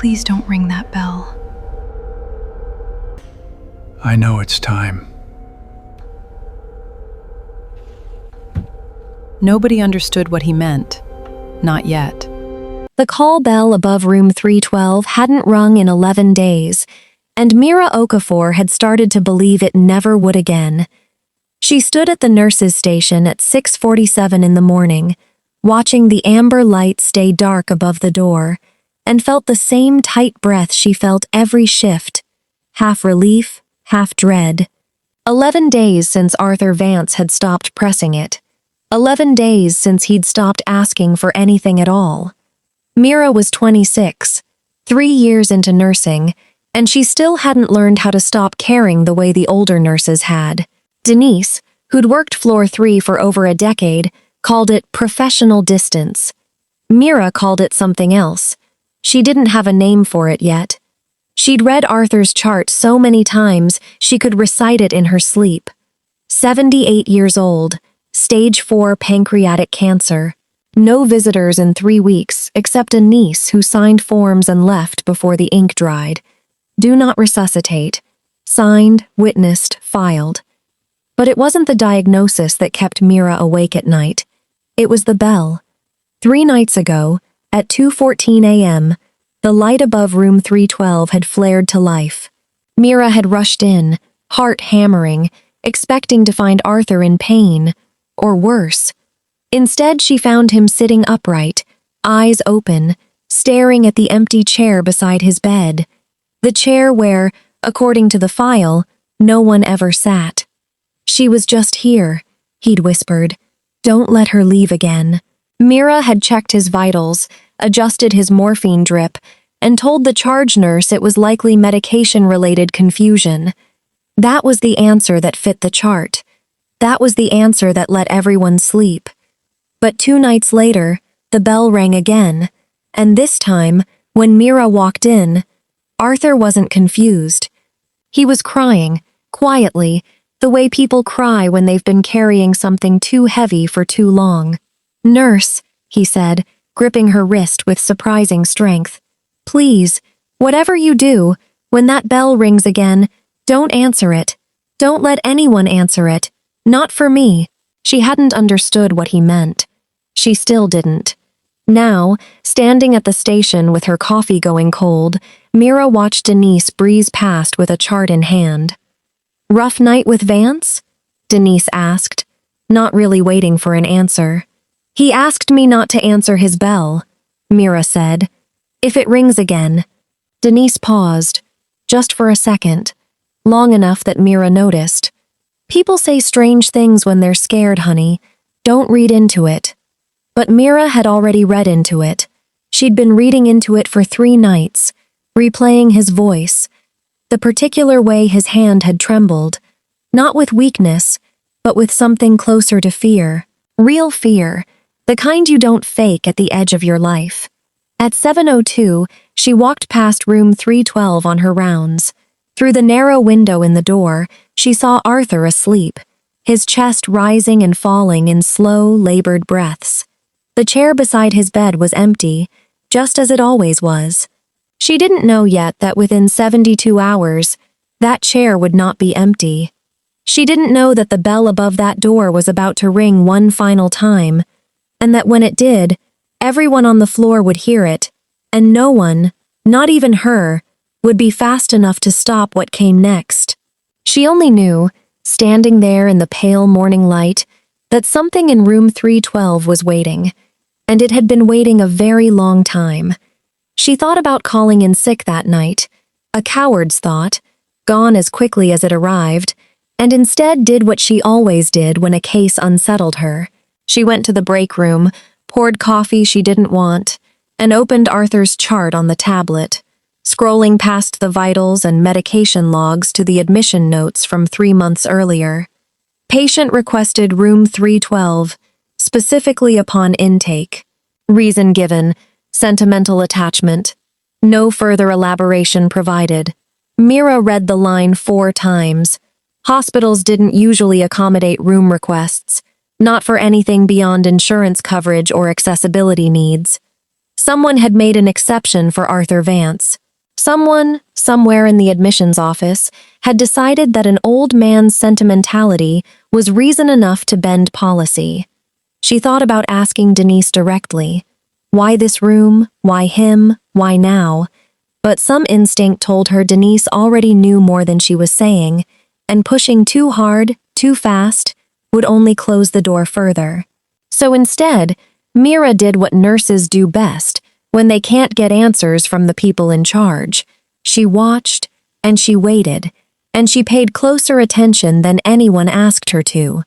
Please don't ring that bell. I know it's time. Nobody understood what he meant. Not yet. The call bell above room 312 hadn't rung in 11 days, and Mira Okafor had started to believe it never would again. She stood at the nurse's station at 6:47 in the morning, watching the amber light stay dark above the door, and felt the same tight breath she felt every shift, half relief, half dread. 11 days since Arthur Vance had stopped pressing it. 11 days since he'd stopped asking for anything at all. Mira was 26, 3 years into nursing, and she still hadn't learned how to stop caring the way the older nurses had. Denise, who'd worked floor 3 for over a decade, called it professional distance. Mira called it something else. She didn't have a name for it yet. She'd read Arthur's chart so many times she could recite it in her sleep. 78 years old, stage 4 pancreatic cancer. No visitors in 3 weeks except a niece who signed forms and left before the ink dried. Do not resuscitate. Signed, witnessed, filed. But it wasn't the diagnosis that kept Mira awake at night. It was the bell. 3 nights ago, at 2:14 a.m., the light above room 312 had flared to life. Mira had rushed in, heart hammering, expecting to find Arthur in pain, or worse. Instead, she found him sitting upright, eyes open, staring at the empty chair beside his bed. The chair where, according to the file, no one ever sat. She was just here, he'd whispered. Don't let her leave again. Mira had checked his vitals, adjusted his morphine drip, and told the charge nurse it was likely medication-related confusion. That was the answer that fit the chart. That was the answer that let everyone sleep. But 2 nights later, the bell rang again, and this time, when Mira walked in, Arthur wasn't confused. He was crying, quietly, the way people cry when they've been carrying something too heavy for too long. "Nurse," he said, gripping her wrist with surprising strength. "Please, whatever you do, when that bell rings again, don't answer it. Don't let anyone answer it. Not for me." She hadn't understood what he meant. She still didn't. Now, standing at the station with her coffee going cold, Mira watched Denise breeze past with a chart in hand. "Rough night with Vance?" Denise asked, not really waiting for an answer. "He asked me not to answer his bell," Mira said. "If it rings again." Denise paused, just for a second, long enough that Mira noticed. "People say strange things when they're scared, honey. Don't read into it." But Mira had already read into it. She'd been reading into it for 3 nights, replaying his voice, the particular way his hand had trembled, not with weakness, but with something closer to fear. Real fear, the kind you don't fake at the edge of your life. At 7:02, she walked past room 312 on her rounds. Through the narrow window in the door, she saw Arthur asleep, his chest rising and falling in slow, labored breaths. The chair beside his bed was empty, just as it always was. She didn't know yet that within 72 hours, that chair would not be empty. She didn't know that the bell above that door was about to ring one final time, and that when it did, everyone on the floor would hear it, and no one, not even her, would be fast enough to stop what came next. She only knew, standing there in the pale morning light, that something in room 312 was waiting, and it had been waiting a very long time. She thought about calling in sick that night, a coward's thought, gone as quickly as it arrived, and instead did what she always did when a case unsettled her. She went to the break room, poured coffee she didn't want, and opened Arthur's chart on the tablet, scrolling past the vitals and medication logs to the admission notes from 3 months earlier. Patient requested room 312, specifically upon intake. Reason given, sentimental attachment. No further elaboration provided. Mira read the line 4 times. Hospitals didn't usually accommodate room requests, not for anything beyond insurance coverage or accessibility needs. Someone had made an exception for Arthur Vance. Someone, somewhere in the admissions office, had decided that an old man's sentimentality was reason enough to bend policy. She thought about asking Denise directly, why this room, why him, why now? But some instinct told her Denise already knew more than she was saying, and pushing too hard, too fast, would only close the door further. So instead, Mira did what nurses do best when they can't get answers from the people in charge. She watched, and she waited, and she paid closer attention than anyone asked her to.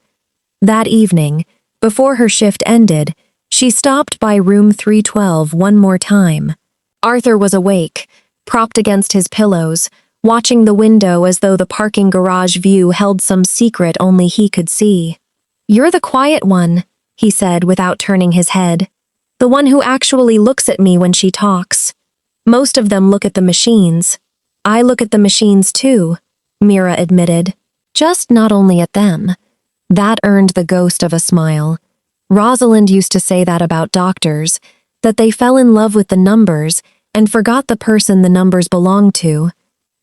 That evening, before her shift ended, she stopped by room 312 one more time. Arthur was awake, propped against his pillows, watching the window as though the parking garage view held some secret only he could see. "You're the quiet one," he said without turning his head. "The one who actually looks at me when she talks. Most of them look at the machines. I look at the machines too," Mira admitted. "Just not only at them." That earned the ghost of a smile. Rosalind used to say that about doctors, that they fell in love with the numbers and forgot the person the numbers belonged to.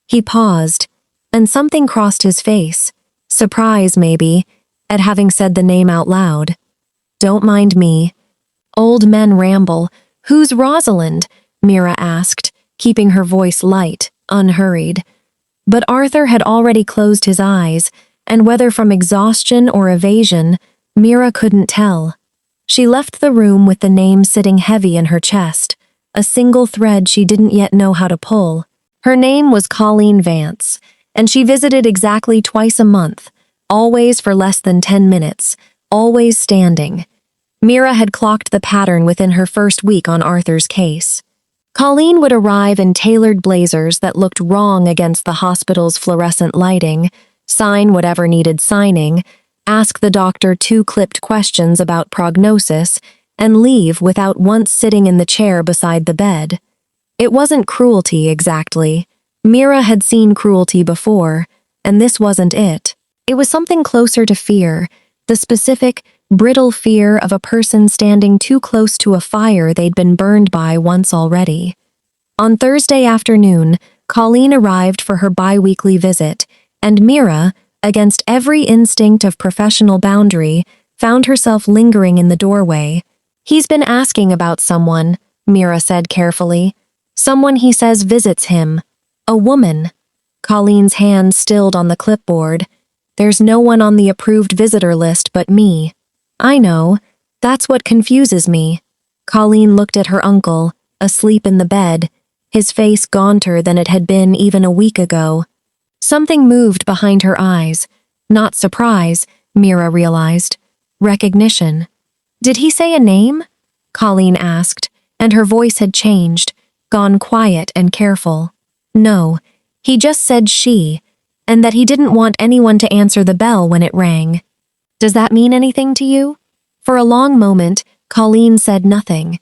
He paused, and something crossed his face, surprise maybe, at having said the name out loud. "Don't mind me." "Old men ramble. Who's Rosalind?" Mira asked, keeping her voice light, unhurried. But Arthur had already closed his eyes, and whether from exhaustion or evasion, Mira couldn't tell. She left the room with the name sitting heavy in her chest, a single thread she didn't yet know how to pull. Her name was Colleen Vance, and she visited exactly twice a month, always for less than 10 minutes, always standing. Mira had clocked the pattern within her first week on Arthur's case. Colleen would arrive in tailored blazers that looked wrong against the hospital's fluorescent lighting, sign whatever needed signing, ask the doctor 2 clipped questions about prognosis, and leave without once sitting in the chair beside the bed. It wasn't cruelty exactly. Mira had seen cruelty before, and this wasn't it. It was something closer to fear, the specific, brittle fear of a person standing too close to a fire they'd been burned by once already. On Thursday afternoon, Colleen arrived for her bi-weekly visit, and Mira, against every instinct of professional boundary, found herself lingering in the doorway. "He's been asking about someone," Mira said carefully. "Someone he says visits him. A woman." Colleen's hand stilled on the clipboard. "There's no one on the approved visitor list but me." "I know. That's what confuses me." Colleen looked at her uncle, asleep in the bed, his face gaunter than it had been even a week ago. Something moved behind her eyes. Not surprise, Mira realized. Recognition. "Did he say a name?" Colleen asked, and her voice had changed, gone quiet and careful. "No, he just said she, and that he didn't want anyone to answer the bell when it rang." "Does that mean anything to you?" For a long moment, Colleen said nothing.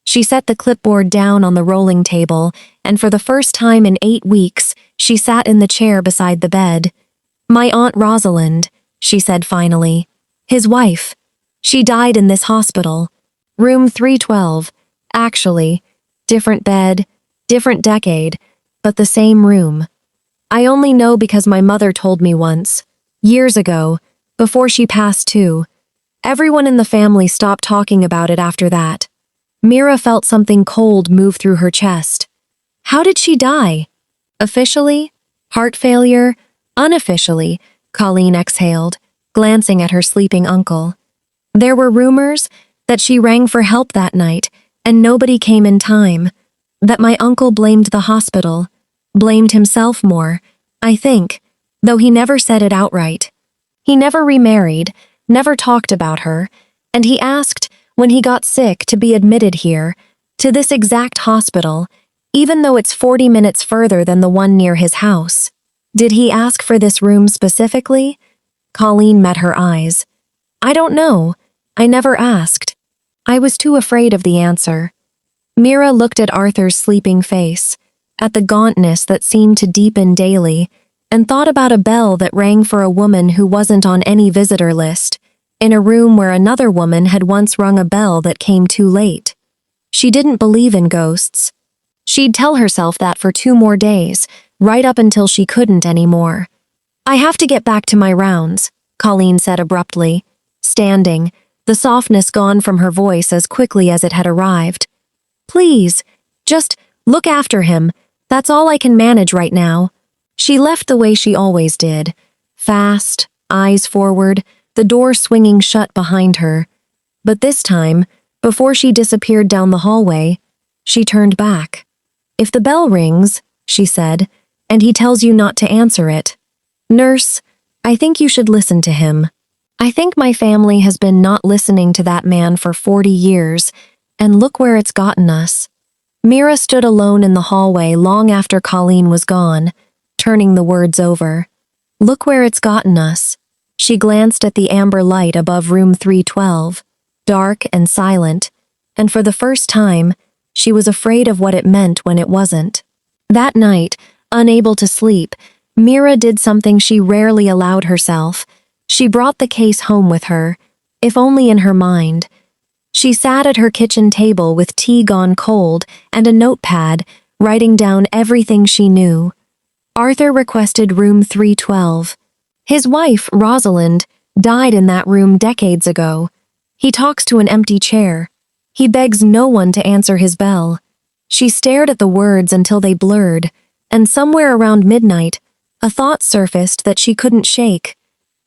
She set the clipboard down on the rolling table, and for the first time in 8 weeks, she sat in the chair beside the bed. "My Aunt Rosalind," she said finally. "His wife. She died in this hospital. Room 312. Actually, different bed, different decade, but the same room. I only know because my mother told me once, years ago, before she passed too. Everyone in the family stopped talking about it after that." Mira felt something cold move through her chest. How did she die? Officially? Heart failure? Unofficially? Colleen exhaled, glancing at her sleeping uncle. There were rumors that she rang for help that night, and nobody came in time. That my uncle blamed the hospital. Blamed himself more, I think, though he never said it outright. He never remarried, never talked about her, and he asked, when he got sick, to be admitted here, to this exact hospital, even though it's 40 minutes further than the one near his house. Did he ask for this room specifically? Colleen met her eyes. I don't know. I never asked. I was too afraid of the answer. Mira looked at Arthur's sleeping face, at the gauntness that seemed to deepen daily, and thought about a bell that rang for a woman who wasn't on any visitor list, in a room where another woman had once rung a bell that came too late. She didn't believe in ghosts. She'd tell herself that for 2 more days, right up until she couldn't anymore. "I have to get back to my rounds," Colleen said abruptly, standing, the softness gone from her voice as quickly as it had arrived. "Please, just look after him. That's all I can manage right now." She left the way she always did, fast, eyes forward, the door swinging shut behind her. But this time, before she disappeared down the hallway, she turned back. "If the bell rings," she said, "and he tells you not to answer it, nurse, I think you should listen to him. I think my family has been not listening to that man for 40 years, and look where it's gotten us." Mira stood alone in the hallway long after Colleen was gone, turning the words over. "Look where it's gotten us." She glanced at the amber light above room 312, dark and silent, and for the first time, she was afraid of what it meant when it wasn't. That night, unable to sleep, Mira did something she rarely allowed herself. She brought the case home with her, if only in her mind. She sat at her kitchen table with tea gone cold and a notepad, writing down everything she knew. Arthur requested room 312. His wife, Rosalind, died in that room decades ago. He talks to an empty chair. He begs no one to answer his bell. She stared at the words until they blurred, and somewhere around midnight, a thought surfaced that she couldn't shake.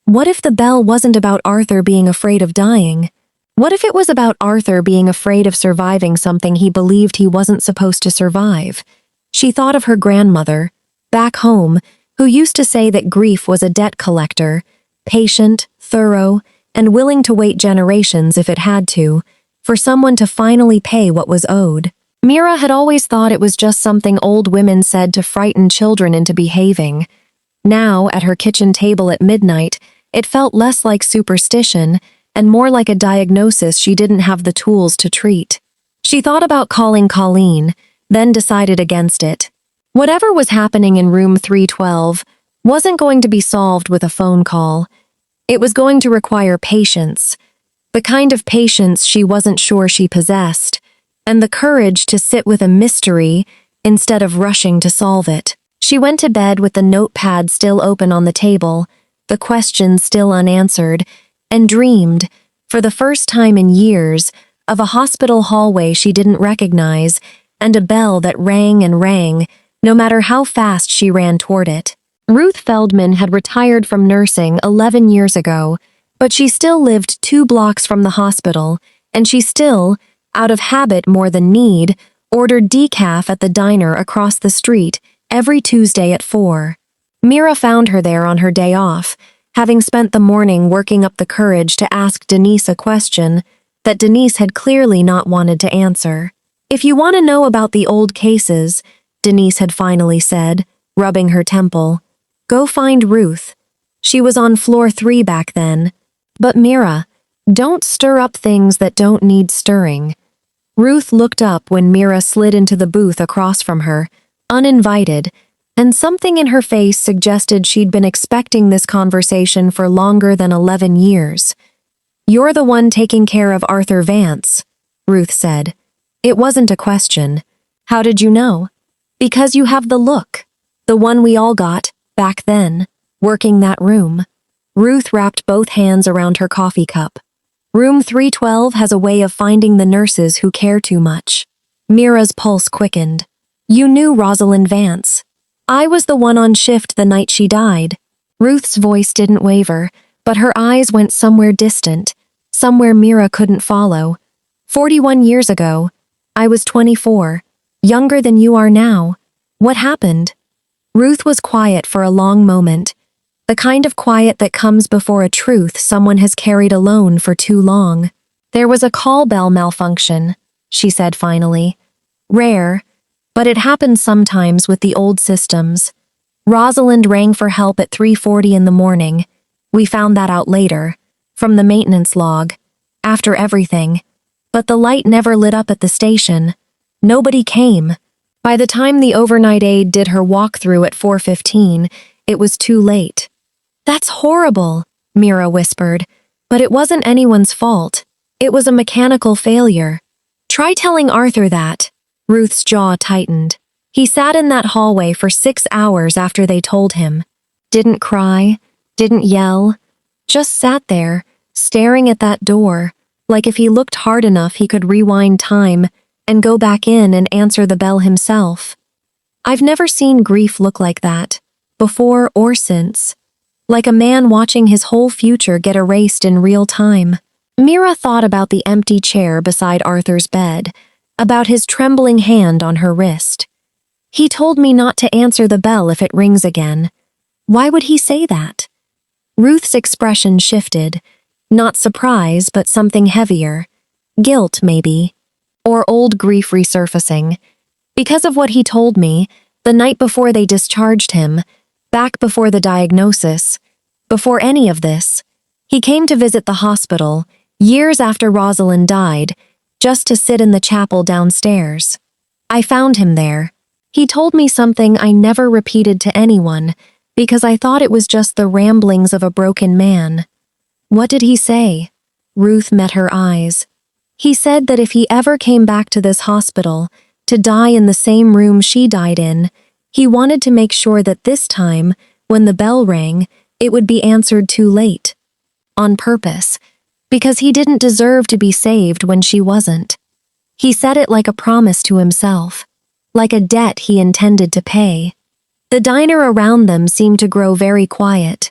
What if the bell wasn't about Arthur being afraid of dying? What if it was about Arthur being afraid of surviving something he believed he wasn't supposed to survive? She thought of her grandmother, back home, who used to say that grief was a debt collector, patient, thorough, and willing to wait generations if it had to, for someone to finally pay what was owed. Mira had always thought it was just something old women said to frighten children into behaving. Now, at her kitchen table at midnight, it felt less like superstition and more like a diagnosis she didn't have the tools to treat. She thought about calling Colleen, then decided against it. Whatever was happening in room 312 wasn't going to be solved with a phone call. It was going to require patience, the kind of patience she wasn't sure she possessed, and the courage to sit with a mystery instead of rushing to solve it. She went to bed with the notepad still open on the table, the questions still unanswered, and dreamed, for the first time in years, of a hospital hallway she didn't recognize and a bell that rang and rang, no matter how fast she ran toward it. Ruth Feldman had retired from nursing 11 years ago, but she still lived 2 blocks from the hospital, and she still, out of habit more than need, ordered decaf at the diner across the street every Tuesday at 4. Mira found her there on her day off, having spent the morning working up the courage to ask Denise a question that Denise had clearly not wanted to answer. "If you want to know about the old cases," Denise had finally said, rubbing her temple, "go find Ruth. She was on floor 3 back then. But Mira, don't stir up things that don't need stirring." Ruth looked up when Mira slid into the booth across from her, uninvited, and something in her face suggested she'd been expecting this conversation for longer than 11 years. "You're the one taking care of Arthur Vance," Ruth said. It wasn't a question. "How did you know?" "Because you have the look. The one we all got, back then, working that room." Ruth wrapped both hands around her coffee cup. "Room 312 has a way of finding the nurses who care too much." Mira's pulse quickened. "You knew Rosalind Vance. I was the one on shift the night she died." Ruth's voice didn't waver, but her eyes went somewhere distant, somewhere Mira couldn't follow. 41 years ago, I was 24, younger than you are now. What happened?" Ruth was quiet for a long moment, the kind of quiet that comes before a truth someone has carried alone for too long. "There was a call bell malfunction," she said finally. "Rare, but it happens sometimes with the old systems. Rosalind rang for help at 3:40 in the morning. We found that out later, from the maintenance log, after everything. But the light never lit up at the station. Nobody came. By the time the overnight aide did her walkthrough at 4:15, it was too late." "That's horrible," Mira whispered, "but it wasn't anyone's fault. It was a mechanical failure." Try telling Arthur that. Ruth's jaw tightened. He sat in that hallway for 6 hours after they told him. Didn't cry, didn't yell, just sat there, staring at that door, like if he looked hard enough he could rewind time and go back in and answer the bell himself. I've never seen grief look like that, before or since. Like a man watching his whole future get erased in real time. Mira thought about the empty chair beside Arthur's bed, about his trembling hand on her wrist. He told me not to answer the bell if it rings again. Why would he say that? Ruth's expression shifted. Not surprise, but something heavier. Guilt, maybe. Or old grief resurfacing. Because of what he told me, the night before they discharged him, back before the diagnosis, before any of this, he came to visit the hospital, years after Rosalind died, just to sit in the chapel downstairs. I found him there. He told me something I never repeated to anyone, because I thought it was just the ramblings of a broken man. What did he say? Ruth met her eyes. He said that if he ever came back to this hospital, to die in the same room she died in, he wanted to make sure that this time, when the bell rang, it would be answered too late. On purpose, because he didn't deserve to be saved when she wasn't. He said it like a promise to himself, like a debt he intended to pay. The diner around them seemed to grow very quiet.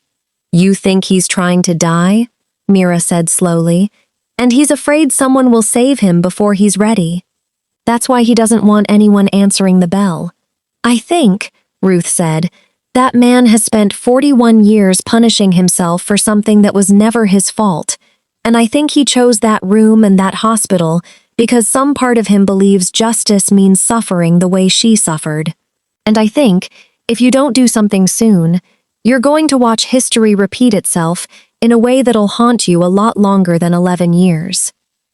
You think he's trying to die? Mira said slowly, and he's afraid someone will save him before he's ready. That's why he doesn't want anyone answering the bell. I think, Ruth said, that man has spent 41 years punishing himself for something that was never his fault, and I think he chose that room and that hospital because some part of him believes justice means suffering the way she suffered. And I think, if you don't do something soon, you're going to watch history repeat itself in a way that'll haunt you a lot longer than 11 years.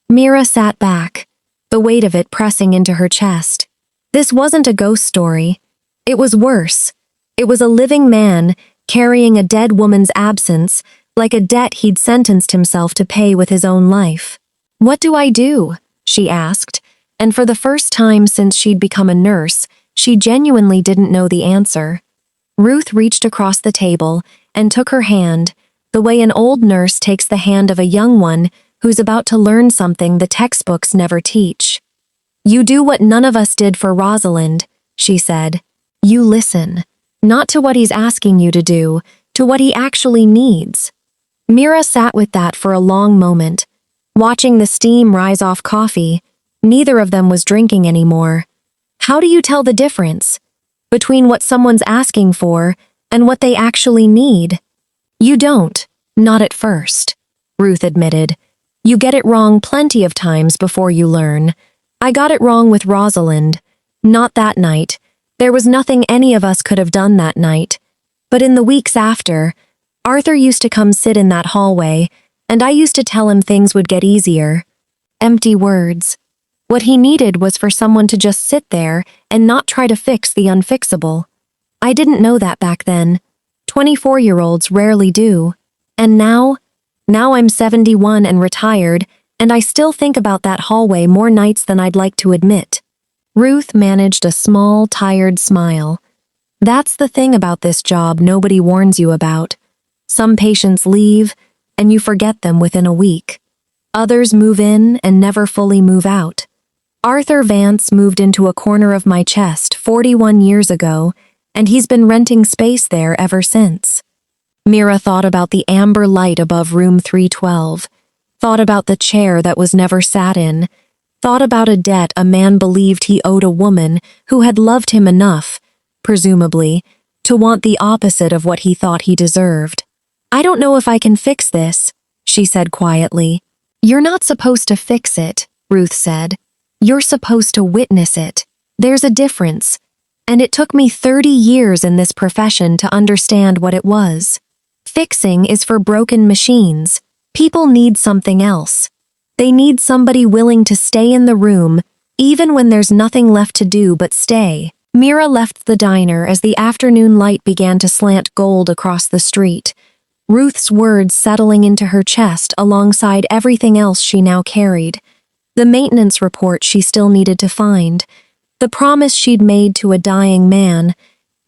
Mira sat back, the weight of it pressing into her chest. This wasn't a ghost story. It was worse. It was a living man carrying a dead woman's absence like a debt he'd sentenced himself to pay with his own life. What do I do? She asked, and for the first time since she'd become a nurse, she genuinely didn't know the answer. Ruth reached across the table and took her hand, the way an old nurse takes the hand of a young one who's about to learn something the textbooks never teach. You do what none of us did for Rosalind, she said. You listen, not to what he's asking you to do, to what he actually needs. Mira sat with that for a long moment, watching the steam rise off coffee. Neither of them was drinking anymore. How do you tell the difference between what someone's asking for and what they actually need? You don't, not at first, Ruth admitted. You get it wrong plenty of times before you learn. I got it wrong with Rosalind. Not that night. There was nothing any of us could have done that night. But in the weeks after, Arthur used to come sit in that hallway, and I used to tell him things would get easier. Empty words. What he needed was for someone to just sit there and not try to fix the unfixable. I didn't know that back then. 24-year-olds rarely do. And now I'm 71 and retired, and I still think about that hallway more nights than I'd like to admit. Ruth managed a small, tired smile. That's the thing about this job nobody warns you about. Some patients leave, and you forget them within a week. Others move in and never fully move out. Arthur Vance moved into a corner of my chest 41 years ago, and he's been renting space there ever since. Mira thought about the amber light above room 312, thought about the chair that was never sat in, thought about a debt a man believed he owed a woman who had loved him enough, presumably, to want the opposite of what he thought he deserved. I don't know if I can fix this, she said quietly. You're not supposed to fix it, Ruth said. You're supposed to witness it. There's a difference. And it took me 30 years in this profession to understand what it was. Fixing is for broken machines. People need something else. They need somebody willing to stay in the room, even when there's nothing left to do but stay. Mira left the diner as the afternoon light began to slant gold across the street, Ruth's words settling into her chest alongside everything else she now carried. the maintenance report she still needed to find, the promise she'd made to a dying man,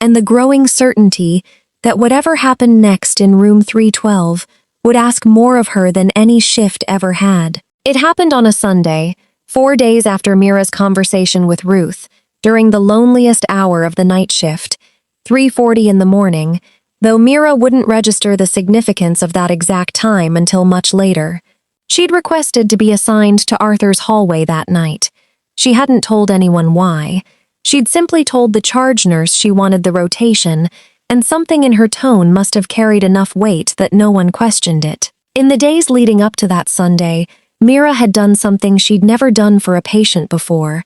and the growing certainty that whatever happened next in room 312 would ask more of her than any shift ever had. It happened on a Sunday, 4 days after Mira's conversation with Ruth, during the loneliest hour of the night shift, 3:40 in the morning, though Mira wouldn't register the significance of that exact time until much later. She'd requested to be assigned to Arthur's hallway that night. She hadn't told anyone why. She'd simply told the charge nurse she wanted the rotation, and something in her tone must have carried enough weight that no one questioned it. In the days leading up to that Sunday, Mira had done something she'd never done for a patient before.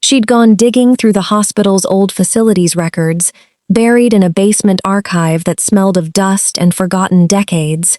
She'd gone digging through the hospital's old facilities records, buried in a basement archive that smelled of dust and forgotten decades,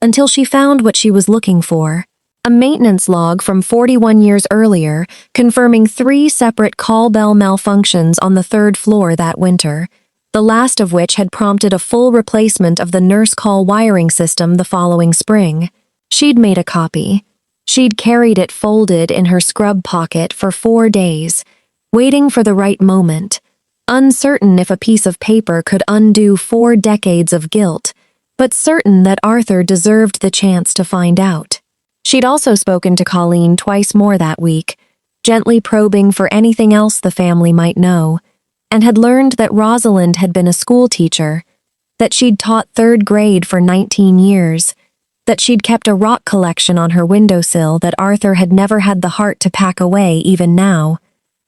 until she found what she was looking for. A maintenance log from 41 years earlier, confirming 3 separate call bell malfunctions on the 3rd floor that winter, the last of which had prompted a full replacement of the nurse call wiring system the following spring. She'd made a copy. She'd carried it folded in her scrub pocket for 4 days, waiting for the right moment, uncertain if a piece of paper could undo 4 decades of guilt, but certain that Arthur deserved the chance to find out. She'd also spoken to Colleen twice more that week, gently probing for anything else the family might know, and had learned that Rosalind had been a school teacher, that she'd taught 3rd grade for 19 years, that she'd kept a rock collection on her windowsill that Arthur had never had the heart to pack away even now.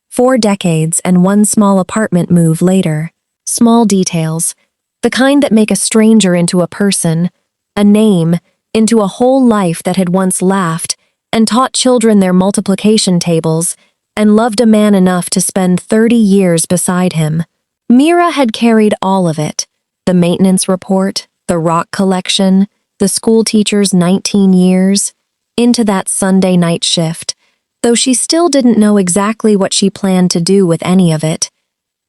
4 decades and 1 small apartment move later. Small details, the kind that make a stranger into a person, a name, into a whole life that had once laughed and taught children their multiplication tables and loved a man enough to spend 30 years beside him. Mira had carried all of it, the maintenance report, the rock collection, the school teacher's 19 years, into that Sunday night shift, though she still didn't know exactly what she planned to do with any of it.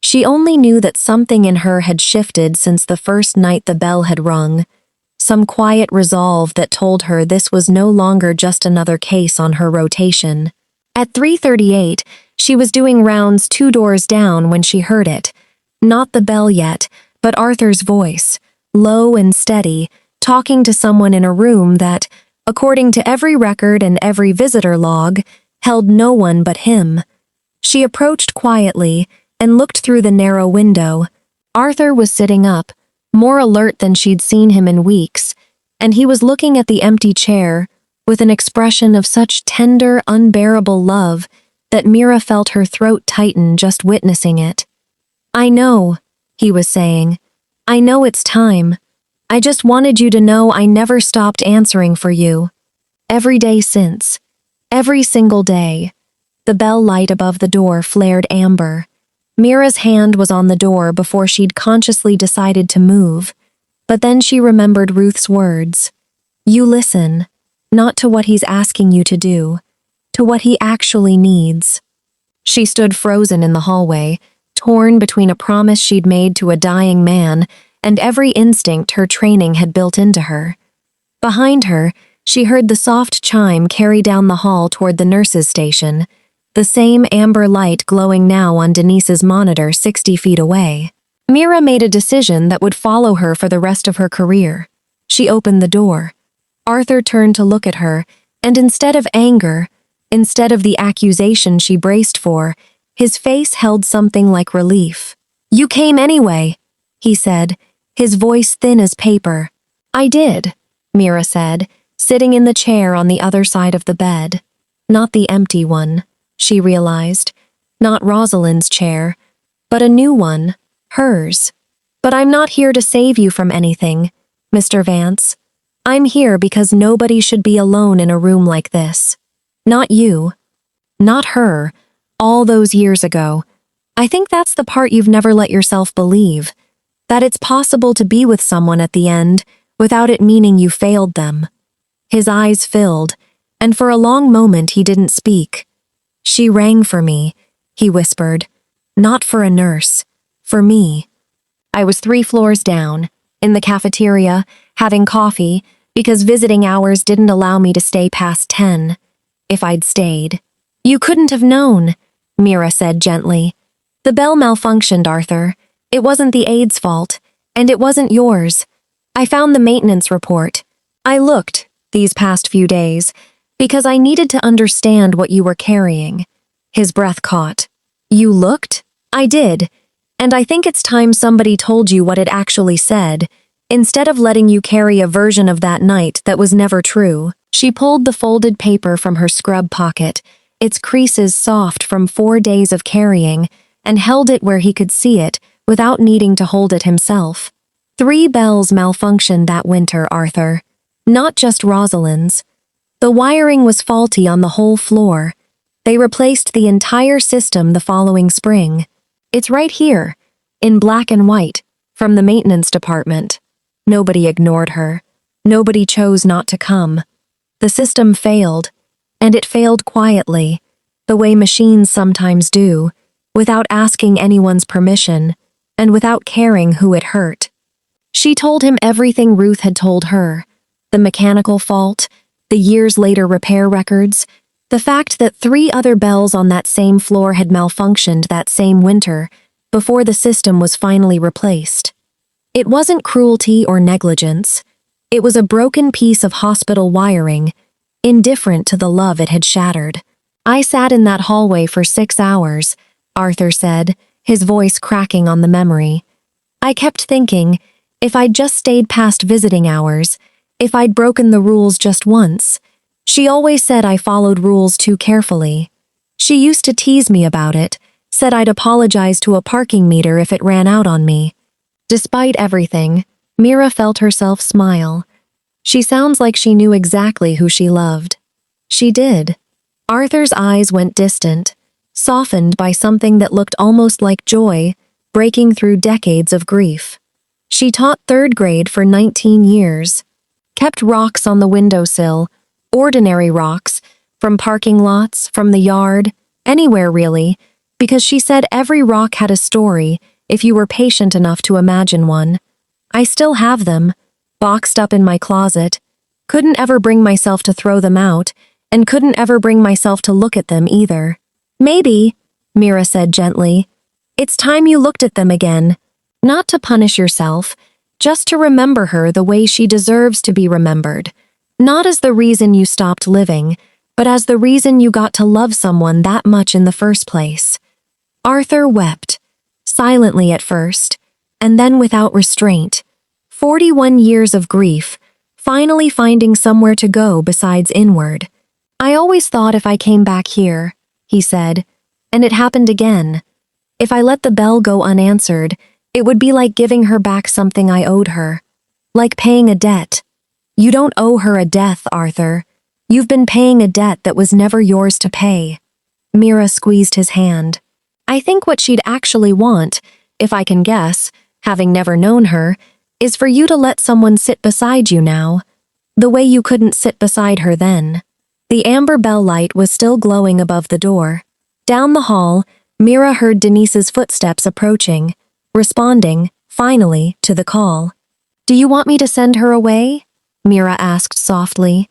She only knew that something in her had shifted since the first night the bell had rung, some quiet resolve that told her this was no longer just another case on her rotation. At 3:38, she was doing rounds 2 doors down when she heard it. Not the bell yet, but Arthur's voice, low and steady, talking to someone in a room that, according to every record and every visitor log, held no one but him. She approached quietly and looked through the narrow window. Arthur was sitting up, more alert than she'd seen him in weeks, and he was looking at the empty chair with an expression of such tender, unbearable love that Mira felt her throat tighten just witnessing it. "I know," he was saying. "I know it's time. I just wanted you to know I never stopped answering for you. Every day since. Every single day." The bell light above the door flared amber. Mira's hand was on the door before she'd consciously decided to move, but then she remembered Ruth's words. "You listen, not to what he's asking you to do, to what he actually needs." She stood frozen in the hallway, torn between a promise she'd made to a dying man and every instinct her training had built into her. Behind her, she heard the soft chime carry down the hall toward the nurse's station, the same amber light glowing now on Denise's monitor 60 feet away. Mira made a decision that would follow her for the rest of her career. She opened the door. Arthur turned to look at her, and instead of anger, instead of the accusation she braced for, his face held something like relief. "You came anyway," he said, his voice thin as paper. "I did," Mira said, sitting in the chair on the other side of the bed. Not the empty one, she realized. Not Rosalind's chair, but a new one, hers. "But I'm not here to save you from anything, Mr. Vance. I'm here because nobody should be alone in a room like this. Not you. Not her. All those years ago. I think that's the part you've never let yourself believe. That it's possible to be with someone at the end without it meaning you failed them." His eyes filled, and for a long moment he didn't speak. "She rang for me," he whispered. "Not for a nurse. For me. I was 3 floors down, in the cafeteria, having coffee, because visiting hours didn't allow me to stay past 10. If I'd stayed. You couldn't have known, Mira said gently. The bell malfunctioned, Arthur. It wasn't the aid's fault, and it wasn't yours. I found the maintenance report. I looked, these past few days, because I needed to understand what you were carrying. His breath caught. You looked? I did. And I think it's time somebody told you what it actually said, instead of letting you carry a version of that night that was never true. She pulled the folded paper from her scrub pocket, its creases soft from 4 days of carrying, and held it where he could see it without needing to hold it himself. 3 bells malfunctioned that winter, Arthur. Not just Rosalind's. The wiring was faulty on the whole floor. They replaced the entire system the following spring. It's right here, in black and white, from the maintenance department. Nobody ignored her. Nobody chose not to come. The system failed, and it failed quietly, the way machines sometimes do, without asking anyone's permission, and without caring who it hurt. She told him everything Ruth had told her, the mechanical fault, the years later repair records, the fact that 3 other bells on that same floor had malfunctioned that same winter before the system was finally replaced. It wasn't cruelty or negligence. It was a broken piece of hospital wiring, indifferent to the love it had shattered. I sat in that hallway for 6 hours, Arthur said, his voice cracking on the memory. I kept thinking, if I'd just stayed past visiting hours, if I'd broken the rules just once. She always said I followed rules too carefully. She used to tease me about it, said I'd apologize to a parking meter if it ran out on me. Despite everything, Mira felt herself smile. She sounds like she knew exactly who she loved. She did. Arthur's eyes went distant, softened by something that looked almost like joy, breaking through decades of grief. She taught 3rd grade for 19 years, kept rocks on the windowsill, ordinary rocks, from parking lots, from the yard, anywhere really, because she said every rock had a story if you were patient enough to imagine one. I still have them, boxed up in my closet, couldn't ever bring myself to throw them out, and couldn't ever bring myself to look at them either. Maybe, Mira said gently, it's time you looked at them again, not to punish yourself, just to remember her the way she deserves to be remembered. Not as the reason you stopped living, but as the reason you got to love someone that much in the first place. Arthur wept, silently at first, and then without restraint. 41 years of grief, finally finding somewhere to go besides inward. I always thought if I came back here, he said, and it happened again. If I let the bell go unanswered, it would be like giving her back something I owed her. Like paying a debt. You don't owe her a death, Arthur. You've been paying a debt that was never yours to pay. Mira squeezed his hand. I think what she'd actually want, if I can guess, having never known her, is for you to let someone sit beside you now, the way you couldn't sit beside her then. The amber bell light was still glowing above the door. Down the hall, Mira heard Denise's footsteps approaching, responding, finally, to the call. Do you want me to send her away? Mira asked softly.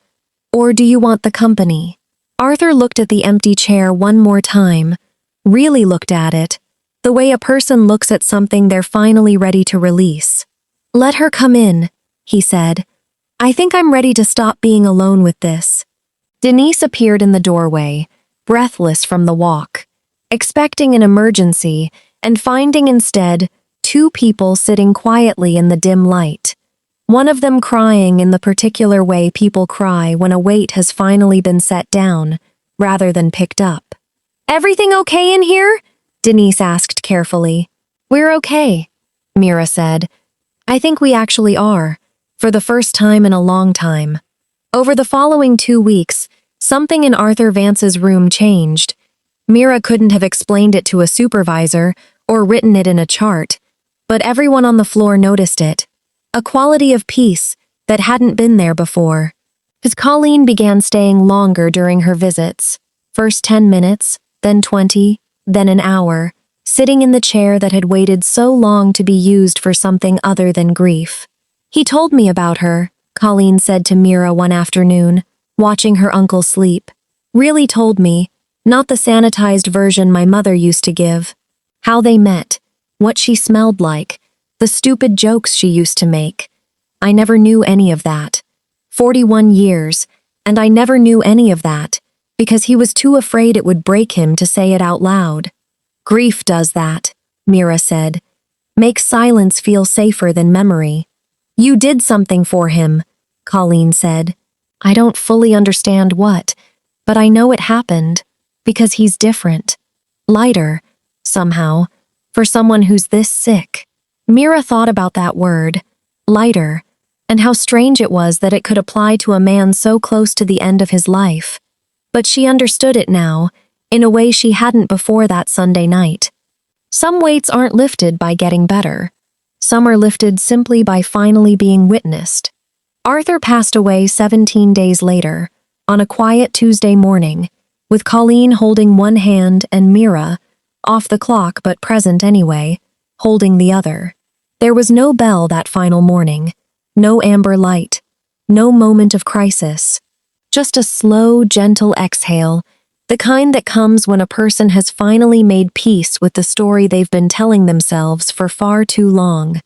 Or do you want the company? Arthur looked at the empty chair one more time, really looked at it, the way a person looks at something they're finally ready to release. Let her come in, he said. I think I'm ready to stop being alone with this. Denise appeared in the doorway, breathless from the walk, expecting an emergency and finding instead 2 people sitting quietly in the dim light. One of them crying in the particular way people cry when a weight has finally been set down, rather than picked up. Everything okay in here? Denise asked carefully. We're okay, Mira said. I think we actually are, for the first time in a long time. Over the following 2 weeks, something in Arthur Vance's room changed. Mira couldn't have explained it to a supervisor or written it in a chart, but everyone on the floor noticed it. A quality of peace that hadn't been there before. As Colleen began staying longer during her visits, first 10 minutes, then 20, then an hour, sitting in the chair that had waited so long to be used for something other than grief. He told me about her, Colleen said to Mira one afternoon, watching her uncle sleep. Really told me, Not the sanitized version my mother used to give. How they met, what she smelled like, the stupid jokes she used to make. I never knew any of that. 41 years, and I never knew any of that, because he was too afraid it would break him to say it out loud. Grief does that, Mira said. Makes silence feel safer than memory. You did something for him, Colleen said. I don't fully understand what, but I know it happened, because he's different. Lighter, somehow, for someone who's this sick. Mira thought about that word, lighter, and how strange it was that it could apply to a man so close to the end of his life. But she understood it now, in a way she hadn't before that Sunday night. Some weights aren't lifted by getting better. Some are lifted simply by finally being witnessed. Arthur passed away 17 days later, on a quiet Tuesday morning, with Colleen holding one hand and Mira, off the clock but present anyway, holding the other. There was no bell that final morning, no amber light, no moment of crisis. Just a slow, gentle exhale, the kind that comes when a person has finally made peace with the story they've been telling themselves for far too long.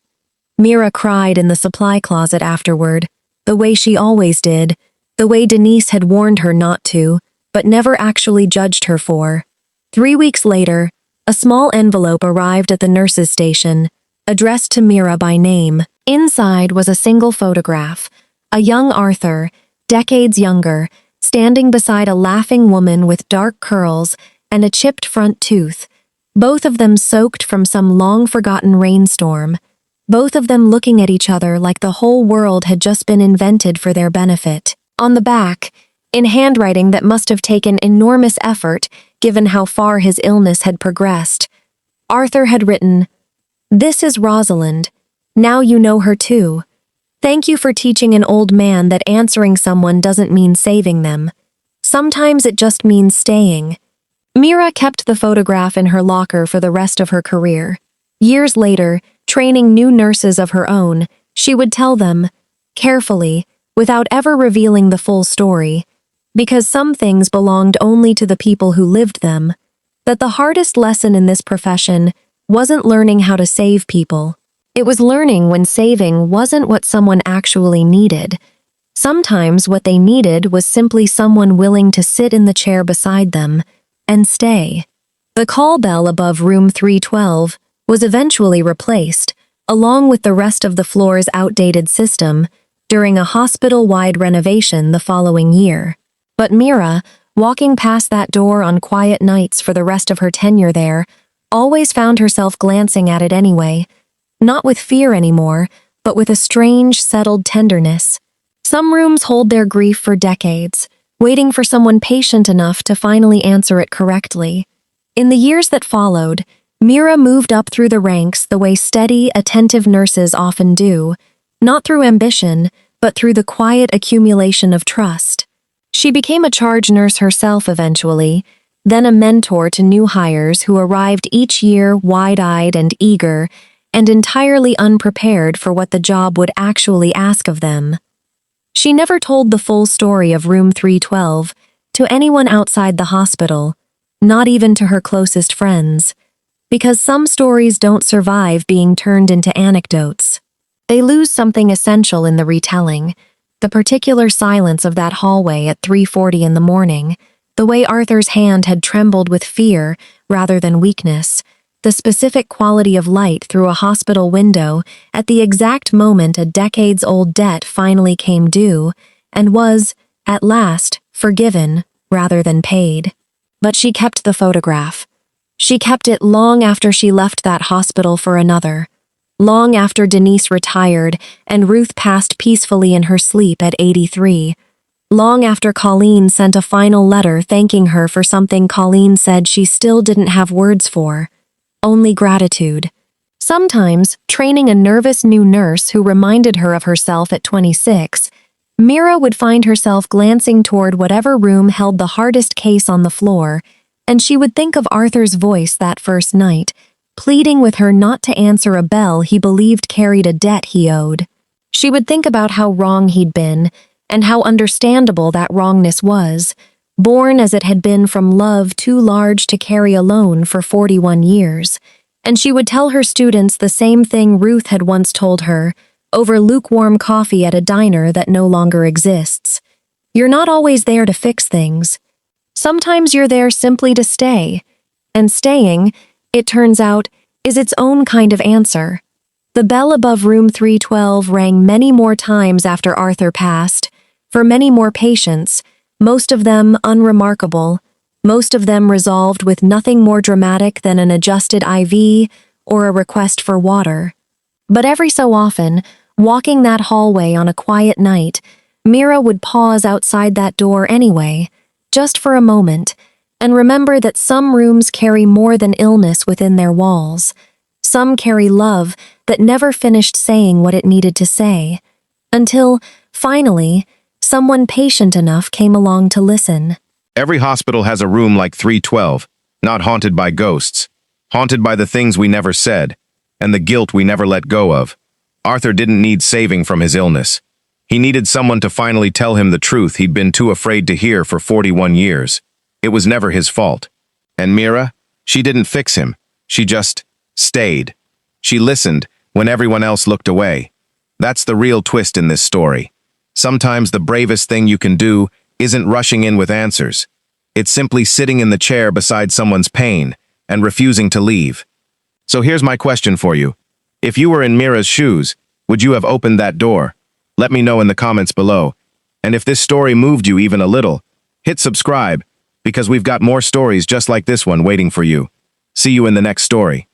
Mira cried in the supply closet afterward, the way she always did, the way Denise had warned her not to, but never actually judged her for. 3 weeks later, a small envelope arrived at the nurse's station, addressed to Mira by name. Inside was a single photograph, a young Arthur, decades younger, standing beside a laughing woman with dark curls and a chipped front tooth, both of them soaked from some long-forgotten rainstorm, both of them looking at each other like the whole world had just been invented for their benefit. On the back, in handwriting that must have taken enormous effort given how far his illness had progressed, Arthur had written, "This is Rosalind. Now you know her too. Thank you for teaching an old man that answering someone doesn't mean saving them. Sometimes it just means staying." Mira kept the photograph in her locker for the rest of her career. Years later, training new nurses of her own, she would tell them, carefully, without ever revealing the full story, because some things belonged only to the people who lived them, that the hardest lesson in this profession wasn't learning how to save people. It was learning when saving wasn't what someone actually needed. Sometimes what they needed was simply someone willing to sit in the chair beside them and stay. The call bell above room 312 was eventually replaced, along with the rest of the floor's outdated system, during a hospital-wide renovation the following year. But Mira, walking past that door on quiet nights for the rest of her tenure there, always found herself glancing at it anyway, not with fear anymore, but with a strange, settled tenderness. Some rooms hold their grief for decades, waiting for someone patient enough to finally answer it correctly. In the years that followed, Mira moved up through the ranks the way steady, attentive nurses often do, not through ambition, but through the quiet accumulation of trust. She became a charge nurse herself eventually, then a mentor to new hires who arrived each year wide-eyed and eager, and entirely unprepared for what the job would actually ask of them. She never told the full story of room 312 to anyone outside the hospital, not even to her closest friends, because some stories don't survive being turned into anecdotes. They lose something essential in the retelling, the particular silence of that hallway at 3:40 in the morning, the way Arthur's hand had trembled with fear rather than weakness, the specific quality of light through a hospital window at the exact moment a decades-old debt finally came due and was, at last, forgiven rather than paid. But she kept the photograph. She kept it long after she left that hospital for another, long after Denise retired and Ruth passed peacefully in her sleep at 83, long after Colleen sent a final letter thanking her for something Colleen said she still didn't have words for. Only gratitude. Sometimes, training a nervous new nurse who reminded her of herself at 26, Mira would find herself glancing toward whatever room held the hardest case on the floor, and she would think of Arthur's voice that first night, pleading with her not to answer a bell he believed carried a debt he owed. She would think about how wrong he'd been, and how understandable that wrongness was, born as it had been from love too large to carry alone for 41 years, and she would tell her students the same thing Ruth had once told her, over lukewarm coffee at a diner that no longer exists. You're not always there to fix things. Sometimes you're there simply to stay. And staying, it turns out, is its own kind of answer. The bell above room 312 rang many more times after Arthur passed, for many more patients, most of them unremarkable, most of them resolved with nothing more dramatic than an adjusted IV or a request for water. But every so often, walking that hallway on a quiet night, Mira would pause outside that door anyway, just for a moment, and remember that some rooms carry more than illness within their walls. Some carry love that never finished saying what it needed to say, until, finally, someone patient enough came along to listen. Every hospital has a room like 312, not haunted by ghosts, haunted by the things we never said, and the guilt we never let go of. Arthur didn't need saving from his illness. He needed someone to finally tell him the truth he'd been too afraid to hear for 41 years. It was never his fault. And Mira, she didn't fix him. She just stayed. She listened when everyone else looked away. That's the real twist in this story. Sometimes the bravest thing you can do isn't rushing in with answers. It's simply sitting in the chair beside someone's pain and refusing to leave. So here's my question for you. If you were in Mira's shoes, would you have opened that door? Let me know in the comments below. And if this story moved you even a little, hit subscribe, because we've got more stories just like this one waiting for you. See you in the next story.